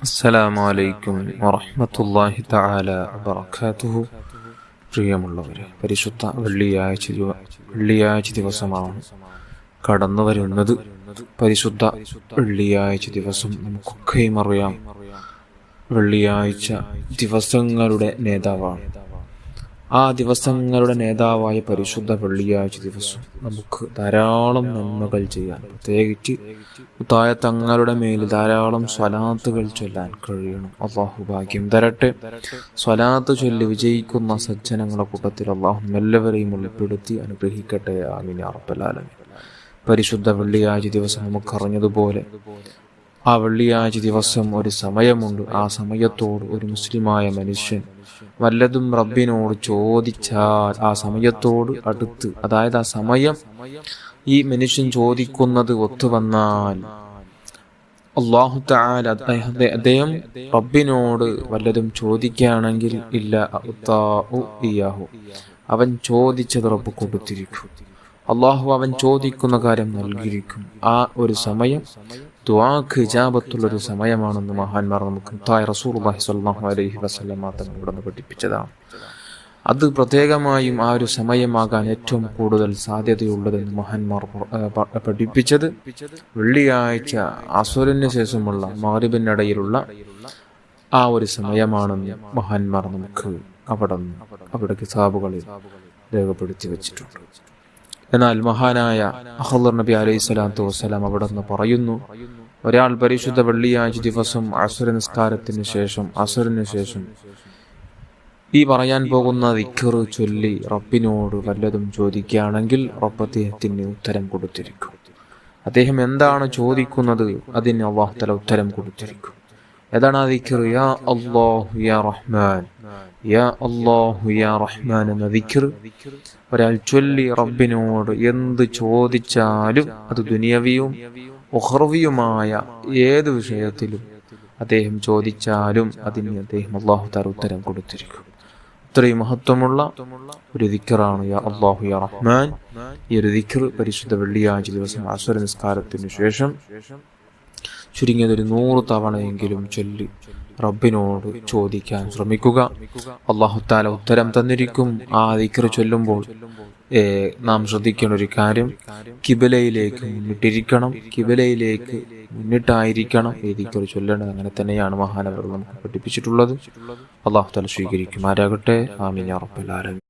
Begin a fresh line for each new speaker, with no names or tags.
അസ്സലാമു അലൈക്കും വറഹ്മത്തുള്ളാഹി തആല വബറകാതുഹു. പ്രിയമുള്ളവരെ, പരിശുദ്ധ വെള്ളിയാഴ്ച ദിവസമാണ് കടന്നു വരുന്നത്. പരിശുദ്ധ വെള്ളിയാഴ്ച ദിവസം നമുക്കൊക്കെയും അറിയാം, വെള്ളിയാഴ്ച ദിവസങ്ങളുടെ നേതാവാണ്. ആ ദിവസങ്ങളുടെ നേതാവായ പരിശുദ്ധ വെള്ളിയാഴ്ച ദിവസം നമുക്ക് ധാരാളം നന്മകൾ ചെയ്യാൻ, പ്രത്യേകിച്ച് മുത്തായ തങ്ങളുടെ മേൽ ധാരാളം സ്വലാത്തുകൾ ചൊല്ലാൻ കഴിയണം. അള്ളാഹു ഭാഗ്യം തരട്ടെ. സ്വലാത്ത് ചൊല്ലി വിജയിക്കുന്ന സജ്ജനങ്ങളുടെ കൂട്ടത്തിൽ അള്ളാഹു എല്ലാവരെയും ഉൾപ്പെടുത്തി അനുഗ്രഹിക്കട്ടെ. ആമീൻ യാ റബ്ബൽ ആലമീൻ. പരിശുദ്ധ വെള്ളിയാഴ്ച ദിവസം നമുക്കറിഞ്ഞതുപോലെ ആ വെള്ളിയാഴ്ച ദിവസം ഒരു സമയമുണ്ട്. ആ സമയത്തോട് ഒരു മുസ്ലിമായ മനുഷ്യൻ വല്ലതും റബ്ബിനോട് ചോദിച്ചാൽ ആ സമയത്തോട് അടുത്ത്, അതായത് ആ സമയം ഈ മനുഷ്യൻ ചോദിക്കുന്നത് ഒത്തുവന്നാൽ അല്ലാഹു തആല അദ്ദേഹം റബ്ബിനോട് വല്ലതും ചോദിക്കുകയാണെങ്കിൽ അവൻ ചോദിച്ചത് റബ്ബ് കൊടുത്തിരിക്കും. അള്ളാഹു അവൻ ചോദിക്കുന്ന കാര്യം നൽകിയിരിക്കും. ആ ഒരു സമയം ദുആക്ക് ഇജാബത്തുള്ളൊരു സമയമാണെന്ന് മഹാന്മാർ നമുക്ക് റസൂലുള്ളാഹി സ്വല്ലല്ലാഹു അലൈഹി വസല്ലം തങ്ങൾ പഠിപ്പിച്ചതാണ്. അത് പ്രത്യേകമായും ആ ഒരു സമയമാകാൻ ഏറ്റവും കൂടുതൽ സാധ്യതയുള്ളതെന്ന് മഹാന്മാർ പഠിപ്പിച്ചത് വെള്ളിയാഴ്ച അസ്റിന് ശേഷമുള്ള മഗ്‌രിബിനിടയിലുള്ള ആ ഒരു സമയമാണെന്ന് മഹാന്മാർ നമുക്ക് അവിടെ കിതാബുകളിൽ രേഖപ്പെടുത്തി വെച്ചിട്ടുണ്ട്. എന്നാൽ മഹാനായ ഖളർ നബി അലൈഹി സ്വലാത്തു വസ്സലാം അവിടെ നിന്ന് പറയുന്നു, ഒരാൾ പരിശുദ്ധ വെള്ളിയാഴ്ച ദിവസം അസ്റിന് ശേഷം ഈ പറയാൻ പോകുന്ന ദിക്ർ ചൊല്ലി റബ്ബിനോട് വല്ലതും ചോദിക്കുകയാണെങ്കിൽ റബ്ബ് അദ്ദേഹത്തിന് ഉത്തരം കൊടുത്തിരിക്കും. അദ്ദേഹം എന്താണ് ചോദിക്കുന്നത് അതിന് അല്ലാഹു തആല ഉത്തരം കൊടുത്തിരിക്കും. ഏതാണ് ആ ദിക്ർ? യാ അല്ലാഹു യാ റഹ്മാൻ, യാ അല്ലാഹു യാ റഹ്മാൻ എന്ന ദിക്ർ ഒരാൾ ചൊല്ലി റബ്ബിനോട് എന്ത് ചോദിച്ചാലും, അത് ദുനിയവിയും ഉഖ്റവിയുമായ ഏത് വിഷയത്തിലും അദ്ദേഹം ചോദിച്ചാലും അതിന് അദ്ദേഹം അല്ലാഹു തആല ഉത്തരം കൊടുത്തിരിക്കും. ഇത്രയും മഹത്വമുള്ള ഒരു ദിക്റാണ് യാ അല്ലാഹു യാ റഹ്മാൻ. ഈ ഒരു ദിക്ർ പരിശുദ്ധ വെള്ളിയാഴ്ച ദിവസം അസ്ർ നിസ്കാരത്തിന് ശേഷം ചുരുങ്ങിയതൊരു 100 തവണയെങ്കിലും ചൊല്ലി റബ്ബിനോട് ചോദിക്കാൻ ശ്രമിക്കുക. അല്ലാഹു തആല ഉത്തരം തന്നിരിക്കും. ആ ദിക്ർ ചൊല്ലുമ്പോൾ നാം ശ്രദ്ധിക്കേണ്ട ഒരു കാര്യം, കിബിലയിലേക്ക് മുന്നിട്ടായിരിക്കണം ഈ ദിക്ർ ചൊല്ലേണ്ടത്. അങ്ങനെ തന്നെയാണ് മഹാനവർ നമുക്ക് പഠിപ്പിച്ചിട്ടുള്ളത്. അല്ലാഹു തആല സ്വീകരിക്കുമാറാകട്ടെ. ആമീൻ യാ റബ്ബൽ ആലമീൻ.